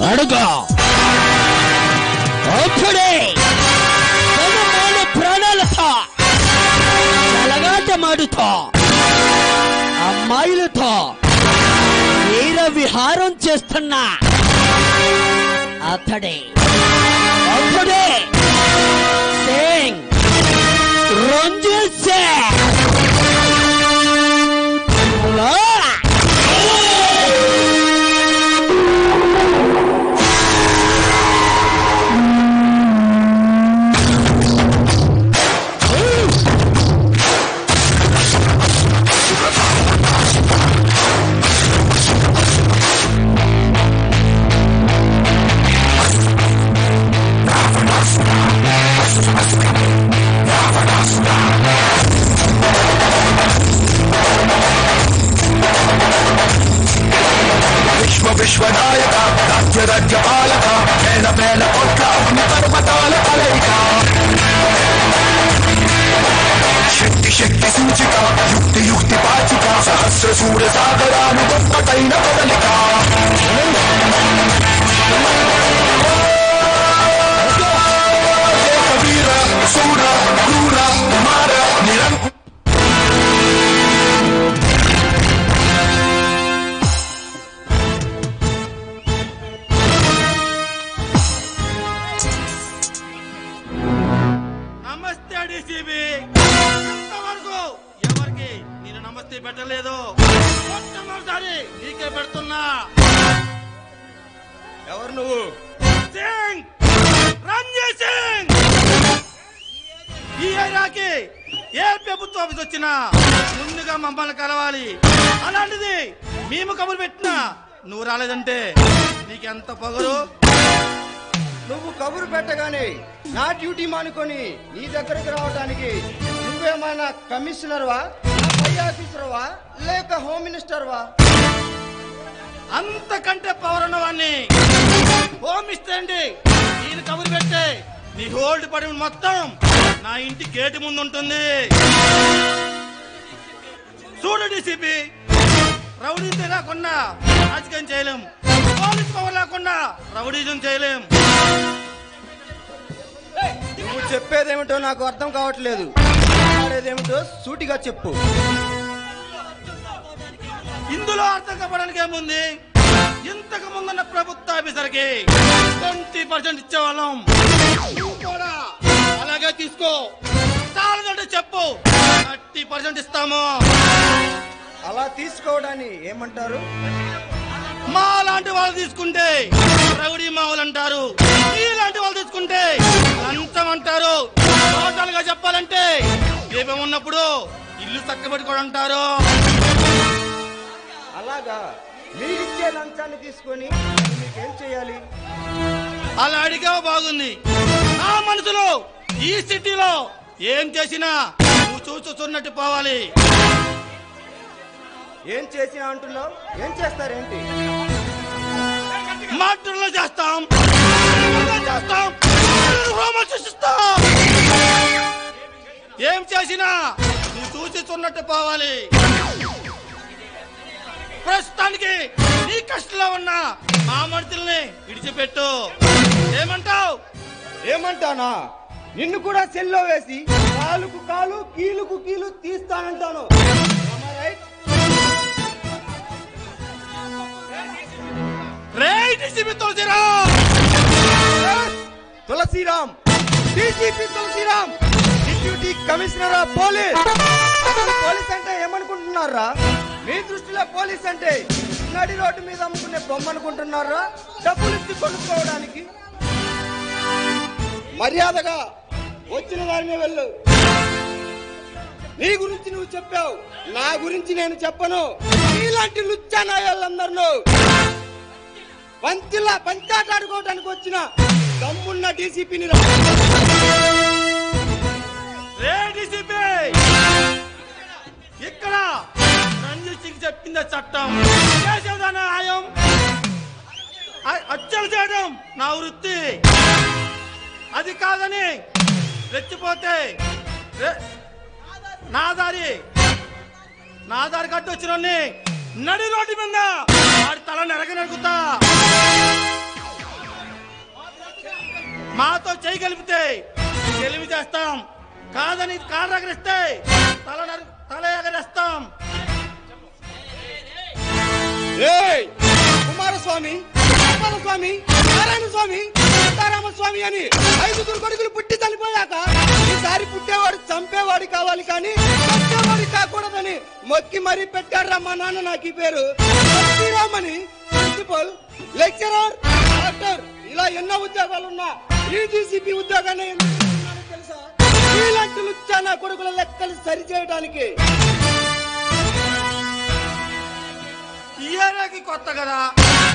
అడుగు. అప్పుడే ప్రాణాలతో చెలగాటమాడుతో అమ్మాయిలతో వీర విహారం చేస్తున్నా అప్పుడే సింగ్ రంజిత్ సింగ్ విశ్వనాయక రాజ్య పాలక వేల కోట్ల పర్వతాల కలయిక శక్తి సూచిక యుక్తి పాచిక సహస్ర సూర్య సాగరాలు గొప్పటైన కదలిక వీర సూర క్రూర కుమార నిరంకుశ ఎవరికి నేను నమస్తే పెట్టలేదు. మొట్టమొదటిసారి నీకే పెడుతున్నా. ఎవరు నువ్వు? సింగ్ రంజిత్ సింగ్. ఈ ఏరియాకి ఏ ప్రభుత్వ ఆఫీస్ వచ్చినా ముందుగా మమ్మల్ని కలవాలి. అలాంటిది మేము కబురు పెట్టినా నువ్వు రాలేదంటే నీకెంత పొగరు. నువ్వు కబురు పెట్టగానే నా డ్యూటీ మానుకొని నీ దగ్గరకు రావడానికి నువ్వేమైనా కమిషనర్వా, పై ఆఫీసర్వా, లేక హోమ్ మినిస్టర్వా? అంతకంటే పవర్ ఉన్నవాడిని. హోమ్ మినిస్టర్ అండి. నేను కబురు పెట్టే నీ హోల్డ్ పడి మొత్తం నా ఇంటి గేటు ముందు ఉంటుంది. చూడు డీసీపీ, రౌడీజం లేకుండా రాజకీయం చేయలేం. పోలీస్ పవర్ లేకుండా రౌడీజం చేయలేం. నువ్వు చెప్పేదేమిటో నాకు అర్థం కావట్లేదు. ఏమిటో సూటిగా చెప్పు. ఇందులో అర్థం కావడానికి ఏముంది? ఇంతకు ముందున్న ప్రభుత్వ ఆఫీసర్కి 20% ఇచ్చేవాళ్ళం. నువ్వు కూడా అలాగే తీసుకో. చాలదంటే చెప్పు, 30% ఇస్తాము. అలా తీసుకోవడాన్ని ఏమంటారు? మా లాంటి వాళ్ళు తీసుకుంటే రౌడీ మావులు అంటారు. ఇలాంటి వాళ్ళు తీసుకుంటే లంచం అంటారు. టోటల్ గా చెప్పాలంటే దీపం ఉన్నప్పుడు ఇల్లు చక్కబెట్టుకోవడం అంటారు. అలాగా మీరిచ్చే లంచాన్ని తీసుకొని మీకేం చేయాలి? అలా అడిగావు బాగుంది. నా మనసులో ఈ సిటీలో ఏం చేసినా నువ్వు చూస్తున్నట్టు పోవాలి. ఏం చేసినా అంటున్నావు? ఏం చేస్తారేంటి? మాటల్లో చేస్తాం, ఏం చేసినా నువ్వు చూస్తున్నట్టు పోవాలి. ప్రస్తుతానికి నీ కష్టంలో ఉన్న మా మనుషుల్ని విడిచిపెట్టు. ఏమంటావు? ఏమంటానా? నిన్ను కూడా సెల్లో వేసి కాలుకు కాలు కీలుకు కీలు తీస్తానంటాను. Tulasiram, DCP Tulasiram, deputy commissioner of police. Police అంటే ఏమనుకుంటున్నారా? మీ దృష్టిలో పోలీస్ అంటే నడి రోడ్డు మీద అమ్ముకునే బొమ్మ అనుకుంటున్నారా? డబ్బులు ఇచ్చి కొనుక్కోవడానికి. మర్యాదగా వచ్చిన వారిని వెళ్ళు. నీ గురించి నువ్వు చెప్పావు, నా గురించి నేను చెప్పను. ఇలాంటి లుచ్చానాయాలందరూ పంచాట ఆడుకోవడానికి వచ్చిన దమ్మున్న డీసీపీని ఇక్కడ రంజిత్ సింగ్ చెప్పింది చట్టం, చేసేదా న్యాయం, హత్యలు చేయడం నా వృత్తి. అది కాదని రెచ్చిపోతే నా దారి కట్టు వచ్చిన నడి రోడ్డు మీద వాడి తల చేయగలిపితే తెలివి చేస్తాం, కాదని కాళ్ళు ఎగరేస్తే తల ఎగరేస్తాం. కుమారస్వామి, స్వామి, నారాయణ స్వామి, సీతారామస్వామి అని 5 కొడుకులు పుట్టి చనిపోయాక ఈసారి పుట్టేవాడు చంపేవాడు కావాలి కానీ చంపేవాడు కాకూడదని మొక్కి మరీ పెట్టాడు రా మా నాన్న. నాకు ఈ పేరు శ్రీరామని. ప్రిన్సిపల్, లెక్చరర్, డాక్టర్ ఇలా ఎన్నో ఉద్యోగాలున్నా ఈ డీసీపీ ఉద్యోగాన్ని తెలుసా? ఇలాంటి లుచ్చా నా కొడుకుల లెక్కలు సరి చేయడానికి. ఈ ఏరియాకి కొత్త కదా,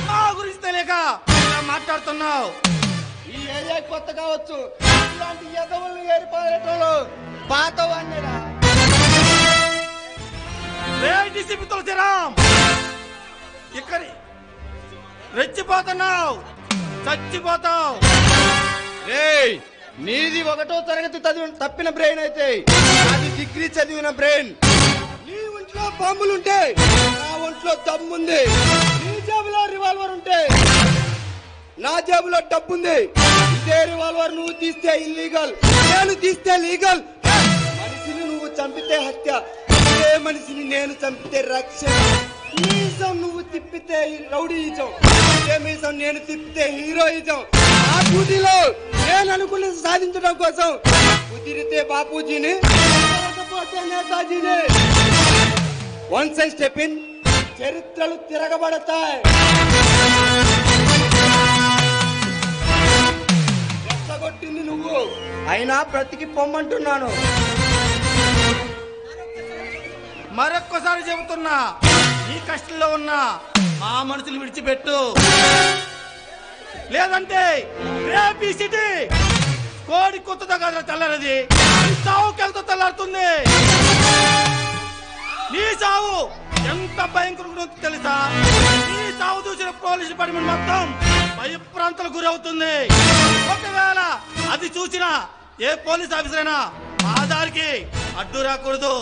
మా గురించి తెలియక మాట్లాడుతున్నావు. ఈ ఏరియా కొత్త కావచ్చు, ఇలాంటి ఎదవలు ఏర్పడటంలో పాతవాడిరా. డీసీపీ తులసిరామ్, ఇక్కడ రెచ్చిపోతున్నావు, చచ్చిపోతావు. నీది 1వ తరగతి తప్పిన బ్రెయిన్ అయితే అది డిగ్రీ చదివిన బ్రెయిన్. నీ ఒంట్లో బాంబులుంటే నా ఒంట్లో దమ్ముంది. నీ జేబులో రివాల్వర్ ఉంటే నా జేబులో డబ్బుంది. ఇదే రివాల్వర్ నువ్వు తీస్తే ఇల్లీగల్, నేను తీస్తే లీగల్. మనిషిని నువ్వు చంపితే హత్య, ఇదే మనిషిని నేను చంపితే రక్షణ. మీసం నువ్వు తిప్పితే రౌడీయిజం, ఇదే మీసం నేను తిప్పితే హీరోయిజం. ఆ డ్యూటీలో నేను అనుకున్నది సాధించడం కోసం కుదిరితే బాపూజీని, లేకపోతే నేతాజీని. వన్స్ ఐ స్టెప్ ఇన్, చరిత్రలు తిరగబడతాయి. రెచ్చగొట్టింది నువ్వు, అయినా బ్రతికి పొమ్మంటున్నాను. మరొక్కసారి చెబుతున్నా, ఈ కష్టంలో ఉన్న మా మనుషులు విడిచిపెట్టు, లేదంటే రేపు ఈ సిటీ కోడి కొత్తతో కదా తెల్లారది, సావుకెళ్తూ తెల్లారుతుంది. నీ సావు ఎంత భయంకరంగా తెలుసా? నీ సావు చూసిన పోలీస్ డిపార్ట్మెంట్ మొత్తం భయప్రాంతాలకు గురవుతుంది. ఒకవేళ అది చూసిన ఏ పోలీస్ ఆఫీసర్ అయినా మా దారికి అడ్డు రాకూడదు.